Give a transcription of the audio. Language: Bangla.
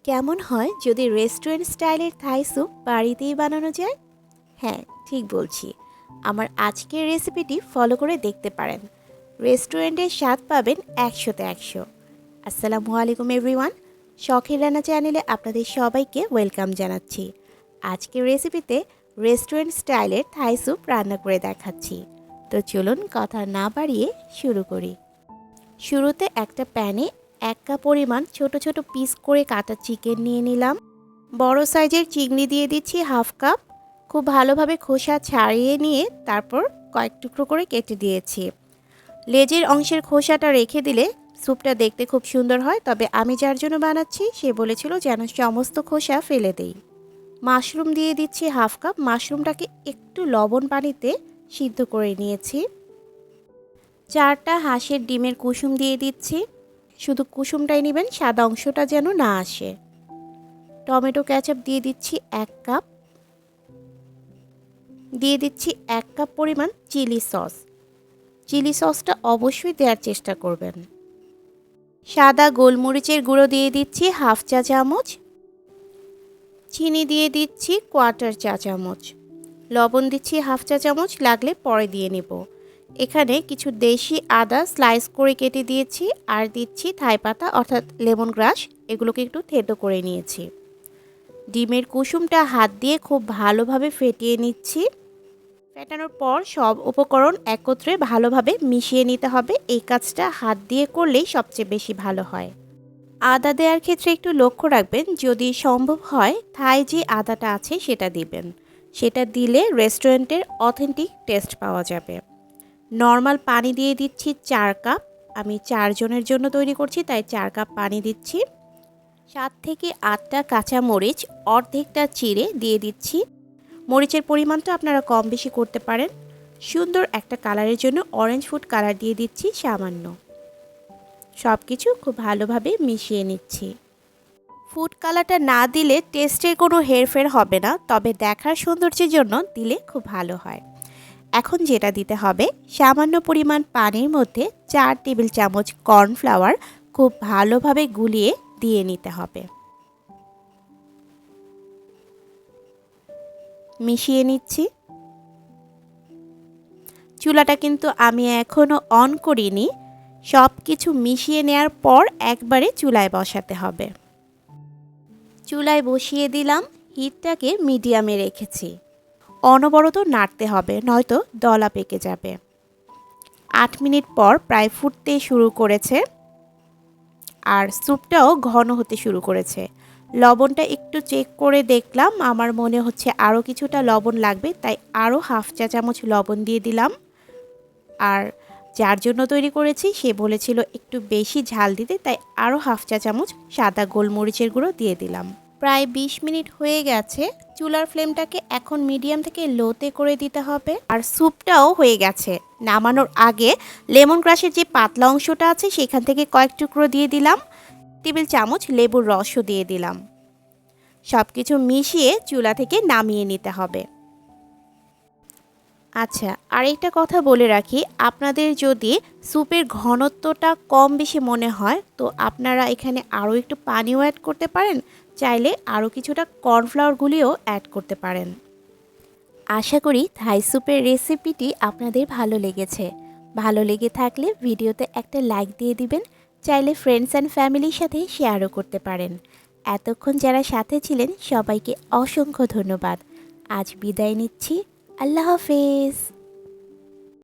কেমন হয় যদি রেস্টুরেন্ট স্টাইলের থাই স্যুপ বাড়িতেই বানানো যায়? হ্যাঁ, ঠিক বলছি। আমার আজকের রেসিপিটি ফলো করে দেখতে পারেন। রেস্টুরেন্টের স্বাদ পাবেন ১০০তে ১০০। আসসালামু আলাইকুম এভরিওয়ান। শখের রান্না চ্যানেলে আপনাদের সবাইকে ওয়েলকাম জানাচ্ছি। আজকের রেসিপিতে রেস্টুরেন্ট স্টাইলের থাই স্যুপ রান্না করে দেখাচ্ছি। তো চলুন কথা না বাড়িয়ে শুরু করি। শুরুতে একটা প্যানে ১ কাপ পরিমাণ ছোট ছোট পিস করে কাটা চিকেন নিয়ে নিলাম। বড় সাইজের চিংড়ি দিয়ে দিচ্ছি হাফ কাপ। খুব ভালোভাবে খোসা ছাড়িয়ে নিয়ে তারপর কয়েক টুকরো করে কেটে দিয়েছি। লেজের অংশের খোসাটা রেখে দিলে স্যুপটা দেখতে খুব সুন্দর হয়, তবে আমি যার জন্য বানাচ্ছি সে বলেছিল যেন সমস্ত খোসা ফেলে দেই। মাশরুম দিয়ে দিচ্ছি হাফ কাপ। মাশরুমটাকে একটু লবণ পানিতে সিদ্ধ করে নিয়েছি। 4টা হাঁসের ডিমের কুসুম দিয়ে দিচ্ছি। শুধু কুসুমটাই নেবেন, সাদা অংশটা যেন না আসে। টমেটো কেচাপ দিয়ে দিচ্ছি 1 কাপ। দিয়ে দিচ্ছি 1 কাপ পরিমাণ চিলি সস। চিলি সসটা অবশ্যই দেওয়ার চেষ্টা করবেন। সাদা গোলমরিচের গুঁড়ো দিয়ে দিচ্ছি হাফ চা চামচ। চিনি দিয়ে দিচ্ছি কোয়ার্টার চা চামচ। লবণ দিচ্ছি হাফ চা চামচ, লাগলে পরে দিয়ে নেব। এখানে কিছু দেশি আদা স্লাইস করে কেটে দিয়েছি, আর দিচ্ছি থাই পাতা অর্থাৎ লেমন গ্রাস। এগুলোকে একটু থেতো করে নিয়েছি। ডিমের কুসুমটা হাত দিয়ে খুব ভালোভাবে ফেটিয়ে নিচ্ছি। ফেটানোর পর সব উপকরণ একত্রে ভালোভাবে মিশিয়ে নিতে হবে। এই কাজটা হাত দিয়ে করলেই সবচেয়ে বেশি ভালো হয়। আদা দেওয়ার ক্ষেত্রে একটু লক্ষ্য রাখবেন, যদি সম্ভব হয় থাই যে আদাটা আছে সেটা দিবেন। সেটা দিলে রেস্টুরেন্টের অথেন্টিক টেস্ট পাওয়া যাবে। নর্মাল পানি দিয়ে দিচ্ছি 4 কাপ। আমি 4 জনের জন্য তৈরি করছি, তাই 4 কাপ পানি দিচ্ছি। 7 থেকে 8টা কাঁচা মরিচ অর্ধেকটা চিড়ে দিয়ে দিচ্ছি। মরিচের পরিমাণটা আপনারা কম বেশি করতে পারেন। সুন্দর একটা কালারের জন্য অরেঞ্জ ফুড কালার দিয়ে দিচ্ছি সামান্য। সব কিছু খুব ভালোভাবে মিশিয়ে নিচ্ছি। ফুড কালারটা না দিলে টেস্টের কোনো হেরফের হবে না, তবে দেখার সৌন্দর্যের জন্য দিলে খুব ভালো হয়। এখন যেটা দিতে হবে, সামান্য পরিমাণ পানির মধ্যে 4 টেবিল চামচ কর্নফ্লাওয়ার খুব ভালোভাবে গুলিয়ে দিয়ে নিতে হবে। মিশিয়ে নিচ্ছি। চুলাটা কিন্তু আমি এখনও অন করিনি। সব কিছু মিশিয়ে নেওয়ার পর একবারে চুলায় বসাতে হবে। চুলায় বসিয়ে দিলাম, হিটটাকে মিডিয়ামে রেখেছি। অনবরত নাড়তে হবে, নয়তো দলা পেকে যাবে। 8 মিনিট পর প্রায় ফুটতে শুরু করেছে, আর স্যুপটাও ঘন হতে শুরু করেছে। লবণটা একটু চেক করে দেখলাম, আমার মনে হচ্ছে আরও কিছুটা লবণ লাগবে, তাই আরও হাফ চা চামচ লবণ দিয়ে দিলাম। আর যার জন্য তৈরি করেছি সে বলেছিল একটু বেশি ঝাল দিতে, তাই আরও হাফ চা চামচ সাদা গোলমরিচের গুঁড়ো দিয়ে দিলাম। প্রায় 20 মিনিট হয়ে গেছে। চুলার ফ্লেমটাকে এখন মিডিয়াম থেকে লোতে করে দিতে হবে। আর স্যুপটাও হয়ে গেছে। নামানোর আগে লেমন গ্রাসের যে পাতলা অংশটা আছে সেখান থেকে কয়েক টুকরো দিয়ে দিলাম। টেবিল চামচ লেবুর রসও দিয়ে দিলাম। সব কিছু মিশিয়ে চুলা থেকে নামিয়ে নিতে হবে। আচ্ছা, আরেকটা কথা বলে রাখি, আপনাদের যদি স্যুপের ঘনত্বটা কম বেশি মনে হয় তো আপনারা এখানে আরও একটু পানিও অ্যাড করতে পারেন। চাইলে আরও কিছুটা কর্নফ্লাওয়ার গুলিও অ্যাড করতে পারেন। আশা করি থাই স্যুপের রেসিপিটি আপনাদের ভালো লেগেছে। ভালো লেগে থাকলে ভিডিওতে একটা লাইক দিয়ে দিবেন। চাইলে ফ্রেন্ডস অ্যান্ড ফ্যামিলির সাথে শেয়ারও করতে পারেন। এতক্ষণ যারা সাথে ছিলেন সবাইকে অসংখ্য ধন্যবাদ। আজ বিদায় নিচ্ছি। আল্লাহ হাফেজ।